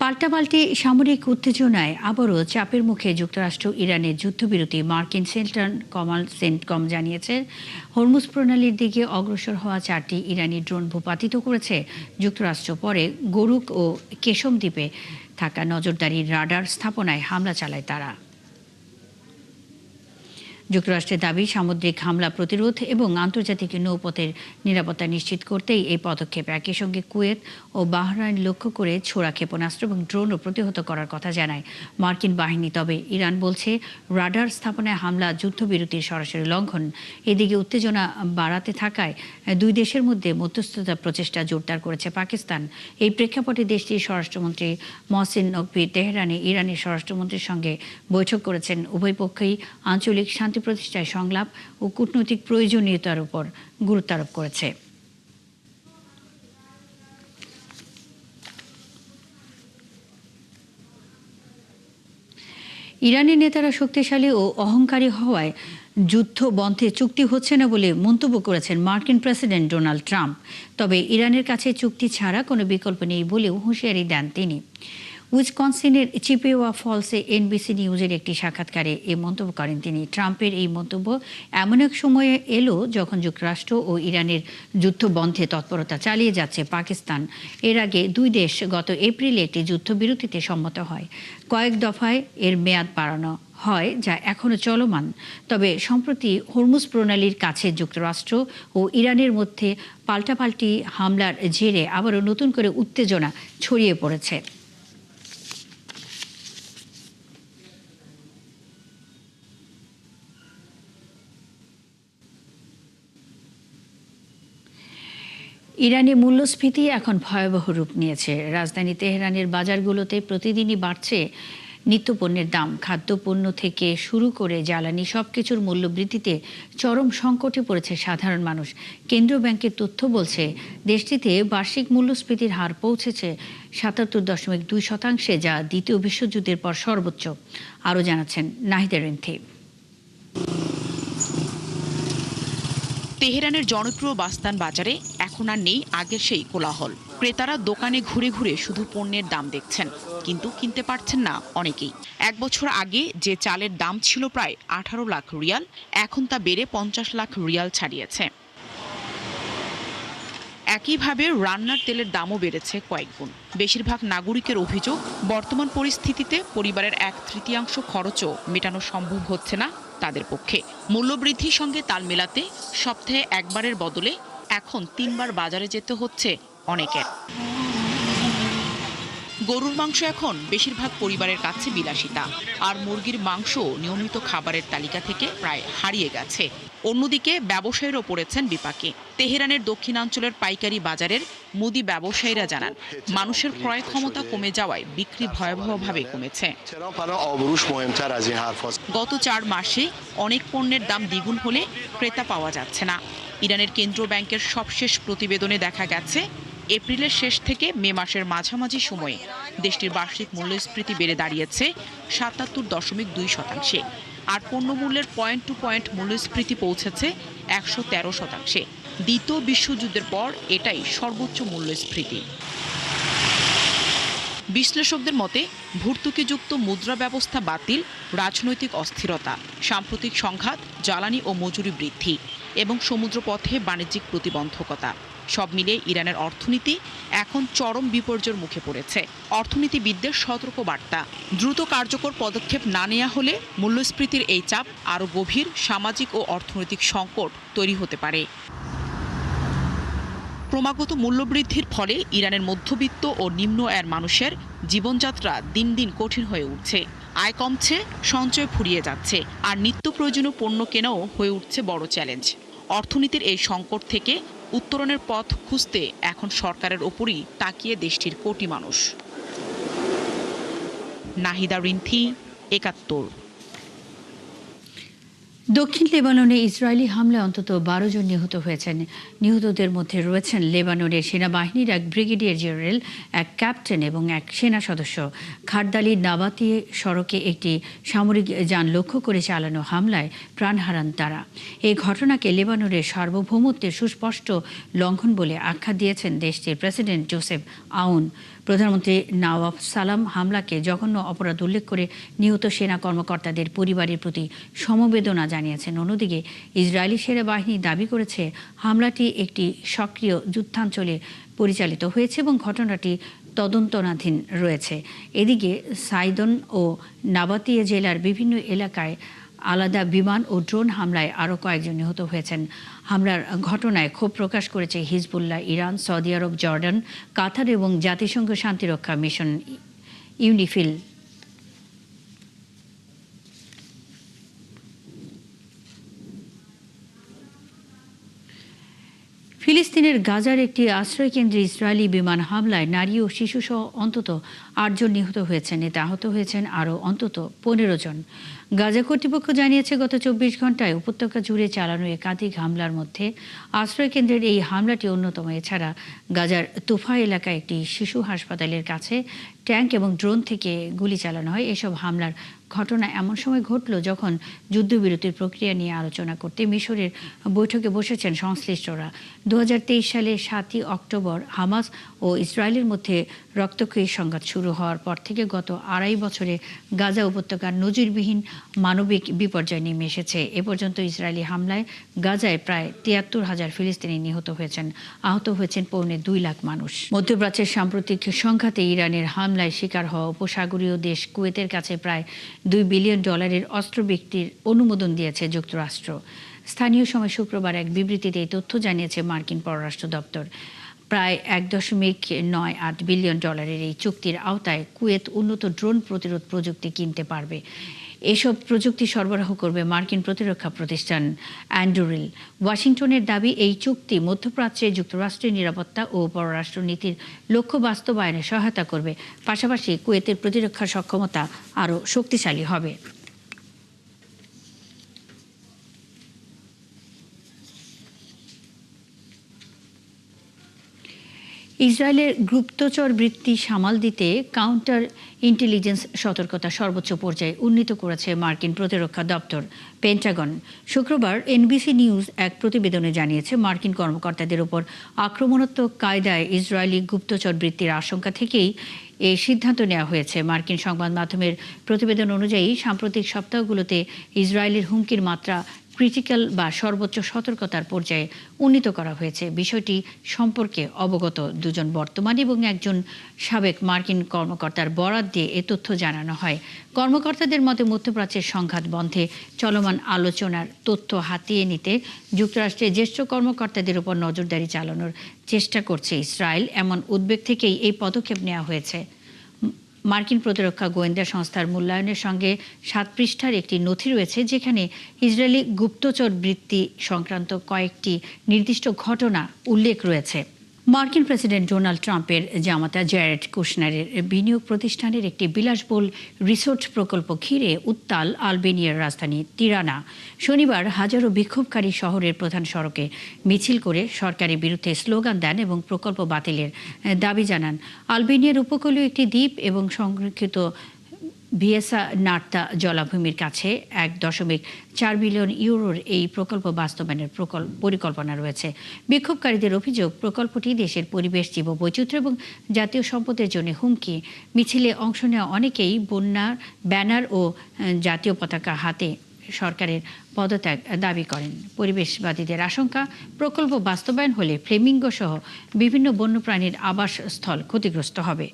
পাল্টাপাল্টি সামরিক উত্তেজনায় আবারও চাপের মুখে যুক্তরাষ্ট্র ইরানের যুদ্ধবিরতি। মার্কিন সেন্ট্রাল কমান্ড সেন্টকম জানিয়েছে, হরমুজ প্রণালীর দিকে অগ্রসর হওয়া 4টি ইরানি ড্রোন ভূপাতিত করেছে যুক্তরাষ্ট্র। পরে গরুক ও কেশম দ্বীপে থাকা নজরদারি রাডার স্থাপনায় হামলা চালায় তারা। যুক্তরাষ্ট্রের দাবি, সামুদ্রিক হামলা প্রতিরোধ এবং আন্তর্জাতিক নৌপথের নিরাপত্তা নিশ্চিত করতেই এই পদক্ষেপ। একই সঙ্গে কুয়েত ও বাহরাইন লক্ষ্য করে ছোড়া ক্ষেপণাস্ত্র এবং ড্রোনও প্রতিহত করার কথা জানায় মার্কিন বাহিনী। তবে ইরান বলছে, রাডার স্থাপনায় হামলা যুদ্ধবিরতির সরাসরি লঙ্ঘন। এদিকে উত্তেজনা বাড়াতে থাকায় দুই দেশের মধ্যে মধ্যস্থতা প্রচেষ্টা জোরদার করেছে পাকিস্তান। এই প্রেক্ষাপটে দেশটির স্বরাষ্ট্রমন্ত্রী মহসিন নকভি তেহরানে ইরানের স্বরাষ্ট্রমন্ত্রীর সঙ্গে বৈঠক করেছেন। উভয় পক্ষই আঞ্চলিক শান্তি প্রতিষ্ঠায় সংলাপ ও কূটনৈতিক প্রয়োজনীয়তার উপর গুরুত্ব আরোপ করেছে। ইরানের নেতারা শক্তিশালী ও অহংকারী হওয়ায় যুদ্ধ বন্ধে চুক্তি হচ্ছে না বলে মন্তব্য করেছেন মার্কিন প্রেসিডেন্ট ডোনাল্ড ট্রাম্প। তবে ইরানের কাছে চুক্তি ছাড়া কোনো বিকল্প নেই বলেও হুঁশিয়ারি দেন তিনি। উইসকনসিনের চিপেওয়া ফলসে এনবিসি নিউজের একটি সাক্ষাৎকারে এই মন্তব্য করেন তিনি। ট্রাম্পের এই মন্তব্য এমন এক সময়ে এলো যখন যুক্তরাষ্ট্র ও ইরানের যুদ্ধ বন্ধে তৎপরতা চালিয়ে যাচ্ছে পাকিস্তান। এর আগে দুই দেশ গত এপ্রিলে একটি যুদ্ধবিরতিতে সম্মত হয়। কয়েক দফায় এর মেয়াদ বাড়ানো হয়, যা এখনও চলমান। তবে সম্প্রতি হরমুজ প্রণালীর কাছে যুক্তরাষ্ট্র ও ইরানের মধ্যে পাল্টাপাল্টি হামলার জেরে আবারও নতুন করে উত্তেজনা ছড়িয়ে পড়েছে। ইরানে মূল্যস্ফীতি এখন ভয়াবহ রূপ নিয়েছে। রাজধানী তেহরানের বাজারগুলোতে প্রতিদিনই বাড়ছে নিত্যপণ্যের দাম। খাদ্যপণ্য থেকে শুরু করে জ্বালানি সবকিছুর মূল্য বৃদ্ধিতে চরম সংকটে পড়েছে সাধারণ মানুষ। কেন্দ্রীয় ব্যাংকের তথ্য বলছে, দেশটিতে বার্ষিক মূল্যস্ফীতির হার পৌঁছেছে 77.2%, যা দ্বিতীয় বিশ্বযুদ্ধের পর সর্বোচ্চ। আরও জানাচ্ছেন নাহিদা রিন্থি। তেহরানের জনপ্রিয় বাস্তান বাজারে এখন আর নেই আগের সেই কোলাহল। ক্রেতারা দোকানে ঘুরে ঘুরে শুধু পণ্যের দাম দেখছেন, কিন্তু কিনতে পারছেন না অনেকেই। এক বছর আগে যে চালের দাম ছিল প্রায় 18 লাখ রিয়াল, এখন তা বেড়ে 50 লাখ রিয়াল ছাড়িয়েছে। একইভাবে রান্নার তেলের দামও বেড়েছে কয়েক গুণ। বেশিরভাগ নাগরিকের অভিযোগ, বর্তমান পরিস্থিতিতে পরিবারের 1/3 খরচও মেটানো সম্ভব হচ্ছে না তাদের পক্ষে। মূল্যবৃদ্ধির সঙ্গে তাল মেলাতে সপ্তাহে একবারের বদলে এখন 3 বার বাজারে যেতে হচ্ছে অনেকের। গরুর মাংস এখন বেশিরভাগ পরিবারের কাছে বিলাসিতা, আর মুরগির মাংস নিয়মিত খাবারের তালিকা থেকে প্রায় হারিয়ে গেছে। অন্যদিকে ব্যবসায়ীরাও পড়েছেন বিপাকে। তেহরানের দক্ষিণাঞ্চলের পাইকারি বাজারের মুদি ব্যবসায়ীরা জানান, মানুষের ক্রয় ক্ষমতা কমে যাওয়ায় বিক্রি ভয়াবহভাবে কমেছে। গত 4 মাসে অনেক পণ্যের দাম দ্বিগুণ হলে ক্রেতা পাওয়া যাচ্ছে না। ইরানের কেন্দ্রীয় ব্যাংকের সবশেষ প্রতিবেদনে দেখা গেছে, এপ্রিলের শেষ থেকে মে মাসের মাঝামাঝি সময়ে দেশটির বার্ষিক মূল্যস্ফীতি বেড়ে দাঁড়িয়েছে 77.2%, আর পণ্যমূল্যের পয়েন্ট টু পয়েন্ট মূল্যস্ফীতি পৌঁছেছে 113%। দ্বিতীয় বিশ্বযুদ্ধের পর এটাই সর্বোচ্চ মূল্যস্ফীতি। বিশ্লেষকদের মতে, ভর্তুকিযুক্ত মুদ্রা ব্যবস্থা বাতিল, রাজনৈতিক অস্থিরতা, সাম্প্রতিক সংঘাত, জ্বালানি ও মজুরি বৃদ্ধি এবং সমুদ্রপথে বাণিজ্যিক প্রতিবন্ধকতা সব মিলে ইরানের অর্থনীতি এখন চরম বিপর্যয়ের মুখে পড়েছে। অর্থনীতিবিদদের সতর্ক বার্তা, দ্রুত কার্যকর পদক্ষেপ না নেওয়া হলে মূল্যস্ফীতির এই চাপ আরও গভীর সামাজিক ও অর্থনৈতিক সংকট তৈরি হতে পারে। ক্রমাগত মূল্যবৃদ্ধির ফলে ইরানের মধ্যবিত্ত ও নিম্ন আয়ের মানুষের জীবনযাত্রা দিন দিন কঠিন হয়ে উঠছে। আয় কমছে, সঞ্চয় ফুরিয়ে যাচ্ছে, আর নিত্য প্রয়োজনীয় পণ্য কেনাও হয়ে উঠছে বড় চ্যালেঞ্জ। অর্থনীতির এই সংকট থেকে উত্তরণের পথ খুঁজতে এখন সরকারের ওপরই তাকিয়ে দেশটির কোটি মানুষ। নাহিদা রিন্থি, ৭১। দক্ষিণ লেবাননে ইসরায়েলি হামলায় অন্তত 12 জন নিহত হয়েছেন। নিহতদের মধ্যে রয়েছেন লেবাননের সেনাবাহিনীর এক ব্রিগেডিয়ার জেনারেল, এক ক্যাপ্টেন এবং এক সেনা সদস্য। খারদালি নাবাতি সড়কে একটি সামরিক যান লক্ষ্য করে চালানো হামলায় প্রাণ হারান তারা। এই ঘটনাকে লেবাননের সার্বভৌমত্বের সুস্পষ্ট লঙ্ঘন বলে আখ্যা দিয়েছেন দেশটির প্রেসিডেন্ট জোসেফ আউন। প্রধানমন্ত্রী নওয়াব সালাম হামলাকে জঘন্য অপরাধ উল্লেখ করে নিহত সেনা কর্মকর্তাদের পরিবারের প্রতি সমবেদনা জানিয়েছেন। অন্যদিকে ইসরায়েলি সেনাবাহিনী দাবি করেছে হামলাটি একটি সক্রিয় যুদ্ধাঞ্চলে পরিচালিত হয়েছে এবং ঘটনাটি তদন্তনাধীন রয়েছে। এদিকে সাইদন ও নাবাতিয়া জেলার বিভিন্ন এলাকায় আলাদা বিমান ও ড্রোন হামলায় আরও কয়েকজন নিহত হয়েছেন। হামলার ঘটনায় ক্ষোভ প্রকাশ করেছে হিজবুল্লাহ, ইরান, সৌদি আরব, জর্ডান, কাতার এবং জাতিসংঘ শান্তিরক্ষা মিশন ইউনিফিল। ফিলিস্তিনের গাজার একটি আশ্রয়কেন্দ্রে ইসরায়েলি বিমান হামলায় নারী ও শিশুসহ অন্তত ৮ জন নিহত হয়েছেন। এতে আহত হয়েছেন আরও অন্তত ১৫ জন। গাজা কর্তৃপক্ষ জানিয়েছে গত ২৪ ঘন্টায় উপত্যকা জুড়ে চালানো একাধিক হামলার মধ্যে আশ্রয়কেন্দ্রের এই হামলাটি অন্যতম। এছাড়া গাজার তুফা এলাকায় একটি শিশু হাসপাতালের কাছে ট্যাঙ্ক এবং ড্রোন থেকে গুলি চালানো হয়। এসব হামলার ঘটনা এমন সময় ঘটল যখন যুদ্ধবিরতির প্রক্রিয়া নিয়ে আলোচনা করতে মিশরের বৈঠকে বসেছেন সংশ্লিষ্টরা। ২০২৩ সালে ৭ই অক্টোবর হামাস ও ইসরায়েলের মধ্যে রক্তক্ষয়ী সংঘাত শুরু হওয়ার পর থেকে গত ২.৫ বছরে গাজা উপত্যকার নজিরবিহীন মানবিক বিপর্যয় নেমে এসেছে। এ পর্যন্ত ইসরায়েলি হামলায় গাজায় প্রায় ৭৩,০০০ ফিলিস্তিনি নিহত হয়েছেন, আহত হয়েছেন ২.৫ লাখ মানুষ। মধ্যপ্রাচ্যের সাম্প্রতিক সংঘাতে ইরানের হামলায় শিকার হওয়া উপসাগরীয় দেশ কুয়েতের কাছে প্রায় $2 বিলিয়ন অস্ত্র বিক্রির অনুমোদন দিয়েছে যুক্তরাষ্ট্র। স্থানীয় সময় শুক্রবার এক বিবৃতিতে এই তথ্য জানিয়েছে মার্কিন পররাষ্ট্র দপ্তর। প্রায় $1.98 বিলিয়ন এই চুক্তির আওতায় কুয়েত উন্নত ড্রোন প্রতিরোধ প্রযুক্তি কিনতে পারবে। এসব প্রযুক্তি সরবরাহ করবে মার্কিন প্রতিরক্ষা প্রতিষ্ঠান অ্যান্ডুরিল। ওয়াশিংটনের দাবি, এই চুক্তি মধ্যপ্রাচ্যে যুক্তরাষ্ট্রের নিরাপত্তা ও পররাষ্ট্র নীতির লক্ষ্য বাস্তবায়নে সহায়তা করবে, পাশাপাশি কুয়েতের প্রতিরক্ষা সক্ষমতা আরও শক্তিশালী হবে। ইসরায়েলের গুপ্তচর বৃত্তি সামাল দিতে কাউন্টার ইন্টেলিজেন্স সতর্কতা সর্বোচ্চ পর্যায়ে উন্নীত করেছে মার্কিন প্রতিরক্ষা দপ্তর পেন্টাগন। শুক্রবার এনবিসি নিউজ এক প্রতিবেদনে জানিয়েছে, মার্কিন কর্মকর্তাদের ওপর আক্রমণাত্মক কায়দায় ইসরায়েলি গুপ্তচর বৃত্তির আশঙ্কা থেকেই এই সিদ্ধান্ত নেওয়া হয়েছে। মার্কিন সংবাদ মাধ্যমের প্রতিবেদন অনুযায়ী সাম্প্রতিক সপ্তাহগুলোতে ইসরায়েলের হুমকির মাত্রা ক্রিটিক্যাল বা সর্বোচ্চ সতর্কতার পর্যায়ে উন্নীত করা হয়েছে। বিষয়টি সম্পর্কে অবগত 2 জন বর্তমান এবং 1 জন সাবেক মার্কিন কর্মকর্তার বরাত দিয়ে এ তথ্য জানানো হয়। কর্মকর্তাদের মতে মধ্যপ্রাচ্যের সংঘাত বন্ধে চলমান আলোচনার তথ্য হাতিয়ে নিতে যুক্তরাষ্ট্রের জ্যেষ্ঠ কর্মকর্তাদের উপর নজরদারি চালানোর চেষ্টা করছে ইসরায়েল। এমন উদ্বেগ থেকেই এই পদক্ষেপ নেওয়া হয়েছে। মার্কিন প্রতিরক্ষা গোয়েন্দা সংস্থার মূল্যায়নের সঙ্গে 7 পৃষ্ঠার একটি নথি রয়েছে, যেখানে ইসরায়েলি গুপ্তচর বৃত্তি সংক্রান্ত কয়েকটি নির্দিষ্ট ঘটনা উল্লেখ রয়েছে। মার্কিন প্রেসিডেন্ট ডোনাল্ড ট্রাম্পের জামাতা জ্যারেড কুশনারের বিনিয়োগ প্রতিষ্ঠানের একটি বিলাসবহুল রিসোর্ট প্রকল্প ঘিরে উত্তাল আলবেনিয়ার রাজধানী তিরানা। শনিবার হাজারো বিক্ষোভকারী শহরের প্রধান সড়কে মিছিল করে সরকারের বিরুদ্ধে স্লোগান দেন এবং প্রকল্প বাতিলের দাবি জানান। আলবেনিয়ার উপকূলীয় একটি দ্বীপ এবং সংরক্ষিত ভিয়েসা নার্তা জলাভূমির কাছে €1.4 বিলিয়ন এই প্রকল্প বাস্তবায়নের পরিকল্পনা রয়েছে। বিক্ষোভকারীদের অভিযোগ, প্রকল্পটি দেশের পরিবেশ, জীববৈচিত্র্য এবং জাতীয় সম্পদের জন্য হুমকি। মিছিলে অংশ নেওয়া অনেকেই বন্যার ব্যানার ও জাতীয় পতাকা হাতে সরকারের পদত্যাগ দাবি করেন। পরিবেশবাদীদের আশঙ্কা, প্রকল্প বাস্তবায়ন হলে ফ্লেমিঙ্গো সহ বিভিন্ন বন্যপ্রাণীর আবাসস্থল ক্ষতিগ্রস্ত হবে।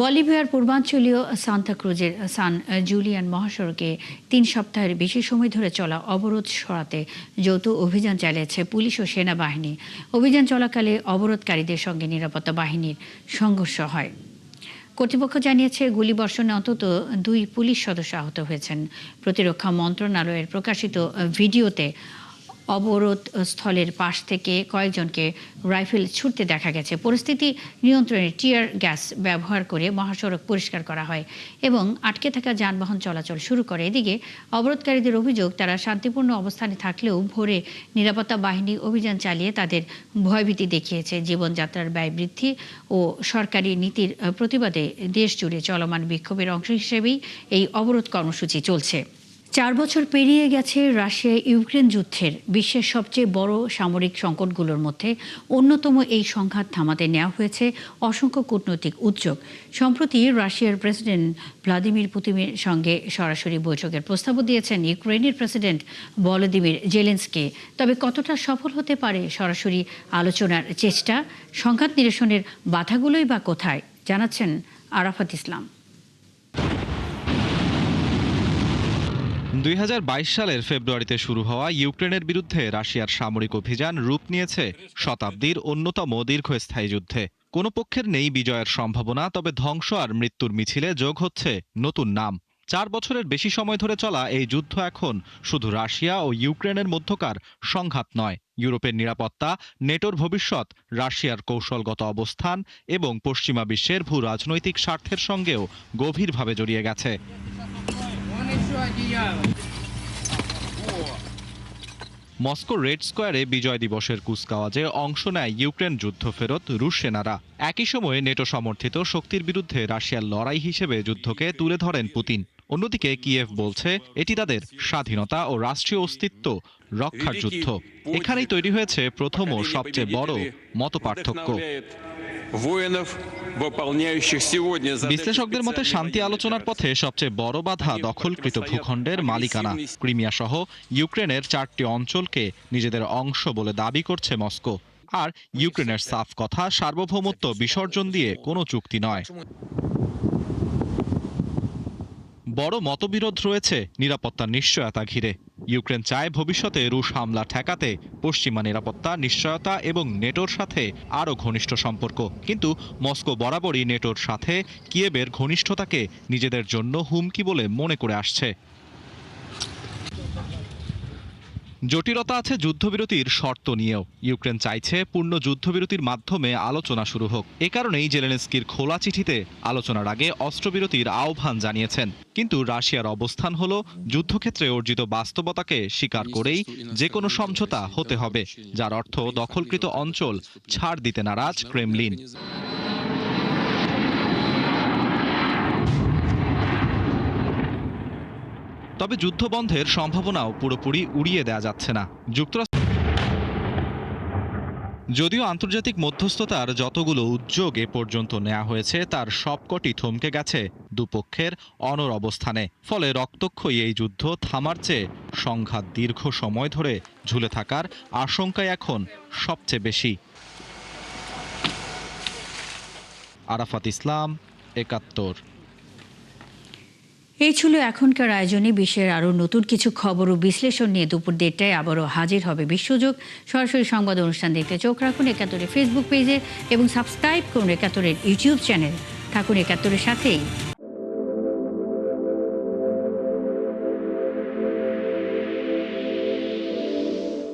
বলিভিয়ার পূর্বাঞ্চলীয় সান্তা ক্রুজের সান জুলিয়ান মহাসড়কে 3 সপ্তাহের বেশি সময় ধরে চলা অবরোধ সরাতে যৌথ অভিযান চালিয়েছে পুলিশ ও সেনাবাহিনী। অভিযান চলাকালে অবরোধকারীদের সঙ্গে নিরাপত্তা বাহিনীর সংঘর্ষ হয়। কর্তৃপক্ষ জানিয়েছে, গুলিবর্ষণে অন্তত 2 পুলিশ সদস্য আহত হয়েছেন। প্রতিরক্ষা মন্ত্রণালয়ের প্রকাশিত ভিডিওতে অবরোধ স্থলের পাশ থেকে কয়েকজনকে রাইফেল ছুটতে দেখা গেছে। পরিস্থিতি নিয়ন্ত্রণে টিয়ার গ্যাস ব্যবহার করে মহাসড়ক পরিষ্কার করা হয় এবং আটকে থাকা যানবাহন চলাচল শুরু করে। এদিকে অবরোধকারীদের অভিযোগ, তারা শান্তিপূর্ণ অবস্থানে থাকলেও ভোরে নিরাপত্তা বাহিনী অভিযান চালিয়ে তাদের ভয়ভীতি দেখিয়েছে। জীবনযাত্রার ব্যয় বৃদ্ধি ও সরকারি নীতির প্রতিবাদে দেশ জুড়ে চলমান বিক্ষোভের অংশ হিসেবেই এই অবরোধ কর্মসূচি চলছে। 4 বছর পেরিয়ে গেছে রাশিয়া ইউক্রেন যুদ্ধের। বিশ্বের সবচেয়ে বড় সামরিক সংকটগুলোর মধ্যে অন্যতম এই সংঘাত থামাতে নেওয়া হয়েছে অসংখ্য কূটনৈতিক উদ্যোগ। সম্প্রতি রাশিয়ার প্রেসিডেন্ট ভ্লাদিমির পুতিনের সঙ্গে সরাসরি বৈঠকের প্রস্তাবও দিয়েছেন ইউক্রেনের প্রেসিডেন্ট ভলোদিমির জেলেনস্কি। তবে কতটা সফল হতে পারে সরাসরি আলোচনার চেষ্টা? সংঘাত নিরসনের বাধাগুলোই বা কোথায়, জানাচ্ছেন আরাফাত ইসলাম। 2022 সালের ফেব্রুয়ারিতে শুরু হওয়া ইউক্রেনের বিরুদ্ধে রাশিয়ার সামরিক অভিযান রূপ নিয়েছে শতাব্দীর অন্যতম দীর্ঘস্থায়ী যুদ্ধে। কোনো পক্ষের নেই বিজয়ের সম্ভাবনা, তবে ধ্বংস আর মৃত্যুর মিছিলে যোগ হচ্ছে নতুন নাম। 4 বছরের বেশি সময় ধরে চলা এই যুদ্ধ এখন শুধু রাশিয়া ও ইউক্রেনের মধ্যকার সংঘাত নয়, ইউরোপের নিরাপত্তা, নেটোর ভবিষ্যৎ, রাশিয়ার কৌশলগত অবস্থান এবং পশ্চিমা বিশ্বের ভূ রাজনৈতিক স্বার্থের সঙ্গেও গভীরভাবে জড়িয়ে গেছে। মস্কো রেড স্কোয়ারে বিজয় দিবসের কুচকাওয়াজে অংশ নেয় ইউক্রেন যুদ্ধফেরত রুশ সেনারা। একই সময়ে নেটো সমর্থিত শক্তির বিরুদ্ধে রাশিয়ার লড়াই হিসেবে যুদ্ধকে তুলে ধরেন পুতিন। অন্যদিকে কিয়েভ বলছে এটি তাদের স্বাধীনতা ও রাষ্ট্রীয় অস্তিত্ব রক্ষার যুদ্ধ। এখানেই তৈরি হয়েছে প্রথম ও সবচেয়ে বড় মতপার্থক্য। বিশ্লেষকদের মতে শান্তি আলোচনার পথে সবচেয়ে বড় বাধা দখলকৃত ভূখণ্ডের মালিকানা। ক্রিমিয়া সহ ইউক্রেনের 4টি অঞ্চলকে নিজেদের অংশ বলে দাবি করছে মস্কো। আর ইউক্রেনের সাফ কথা, সার্বভৌমত্ব বিসর্জন দিয়ে কোনো চুক্তি নয়। বড় মতবিরোধ রয়েছে নিরাপত্তার নিশ্চয়তা ঘিরে। ইউক্রেন চায় ভবিষ্যতে রুশ হামলা ঠেকাতে পশ্চিমা নিরাপত্তা নিশ্চয়তা এবং নেটোর সাথে আরও ঘনিষ্ঠ সম্পর্ক। কিন্তু মস্কো বরাবরই নেটোর সাথে কিয়েভের ঘনিষ্ঠতাকে নিজেদের জন্য হুমকি বলে মনে করে আসছে। জটিলতা আছে যুদ্ধবিরতির শর্ত নিয়েও। ইউক্রেন চাইছে পূর্ণ যুদ্ধবিরতির মাধ্যমে আলোচনা শুরু হোক। এ কারণেই জেলেনস্কির খোলা চিঠিতে আলোচনার আগে অস্ত্রবিরতির আহ্বান জানিয়েছেন। কিন্তু রাশিয়ার অবস্থান হলো যুদ্ধক্ষেত্রে অর্জিত বাস্তবতাকে স্বীকার করেই যে কোনো সমঝোতা হতে হবে, যার অর্থ দখলকৃত অঞ্চল ছাড় দিতে নারাজ ক্রেমলিন। তবে যুদ্ধবন্ধের সম্ভাবনাও পুরোপুরি উড়িয়ে দেওয়া যাচ্ছে না। যদিও আন্তর্জাতিক মধ্যস্থতার যতগুলো উদ্যোগ এ পর্যন্ত নেওয়া হয়েছে তার সবকটি থমকে গেছে দুপক্ষের অনড় অবস্থানে। ফলে রক্তক্ষয়ী এই যুদ্ধ থামার চেয়ে সংঘাত দীর্ঘ সময় ধরে ঝুলে থাকার আশঙ্কাই এখন সবচেয়ে বেশি। আরাফাত ইসলাম, ৭১। এই ছিল এখনকার আয়োজনে। বিশ্বের আরও নতুন কিছু খবর ও বিশ্লেষণ নিয়ে দুপুর 1টায় আবারও হাজির হবে বিশ্বযোগ। সরাসরি সংবাদ অনুষ্ঠান দেখতে চোখ রাখুন ৭১-এর ফেসবুক পেজে এবং সাবস্ক্রাইব করুন ৭১-এর ইউটিউব চ্যানেল। থাকুন ৭১-এর সাথেই।